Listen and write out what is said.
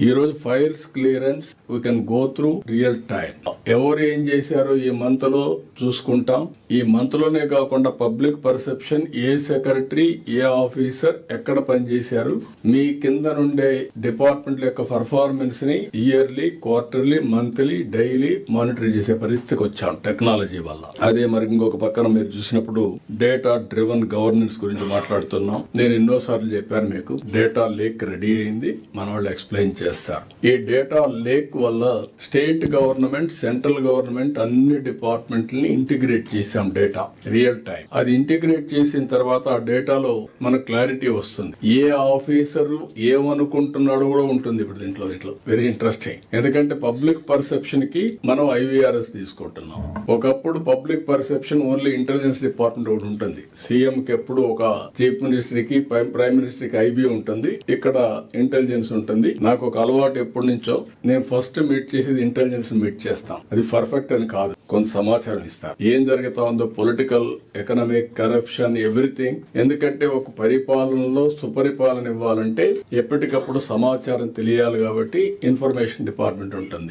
ఈ రోజు files clearance we can go through real time. ఎవరు ఏం చేశారో ఈ మంత్ లో చూసుకుంటాం. ఈ మంత్ లోనే కాకుండా పబ్లిక్ పర్సెప్షన్, ఏ సెక్రటరీ, ఏ ఆఫీసర్ ఎక్కడ పనిచేశారు, మీ కింద నుండే డిపార్ట్మెంట్ యొక్క పర్ఫార్మెన్స్ ని yearly, quarterly, monthly, daily monitor చేసే పరిస్థితికి వచ్చాం టెక్నాలజీ వల్ల. అదే మరి ఇంకొక పక్కన మీరు చూసినప్పుడు డేటా డ్రివన్ గవర్నెన్స్ గురించి మాట్లాడుతున్నాం. నేను ఎన్నోసార్లు చెప్పాను మీకు, డేటా లేక్ రెడీ అయింది, మన వాళ్ళు ఎక్స్ప్లెయిన్ చేస్తారు. ఈ డేటా లేక్ వల్ల స్టేట్ గవర్నమెంట్, సెంట్రల్ గవర్నమెంట్ అన్ని డిపార్ట్మెంట్లని ఇంటిగ్రేట్ చేసాం డేటా రియల్ టైం. అది ఇంటిగ్రేట్ చేసిన తర్వాత ఆ డేటాలో మనకు క్లారిటీ వస్తుంది. ఏ ఆఫీసర్ ఏమనుకుంటున్నాడో కూడా ఉంటుంది ఇప్పుడు దీంట్లో. Very interesting. ఎందుకంటే పబ్లిక్ పర్సెప్షన్ కి మనం IVRS తీసుకుంటున్నాం. ఒకప్పుడు public perception only intelligence department ఒకటి ఉంటుంది. సీఎం కి ఎప్పుడు ఒక చీఫ్ మినిస్టర్ కి, ప్రైమ్ మినిస్టర్ కి IB ఉంటుంది, ఇక్కడ ఇంటెలిజెన్స్ ఉంటుంది. నాకు ఒక అలవాటు ఎప్పటి నుంచో, నేను ఫస్ట్ మీట్ చేసేది ఇంటెలిజెన్స్ మీట్ చేస్తాం. అది పర్ఫెక్ట్ అని కాదు, కొంత సమాచారం ఇస్తారు. ఏం జరుగుతా ఉందో పొలిటికల్, ఎకనామిక్, కరప్షన్, ఎవ్రీథింగ్. ఎందుకంటే ఒక పరిపాలనలో సుపరిపాలన ఇవ్వాలంటే ఎప్పటికప్పుడు సమాచారం తెలియాలి కాబట్టి ఇన్ఫర్మేషన్ డిపార్ట్మెంట్ ఉంటుంది.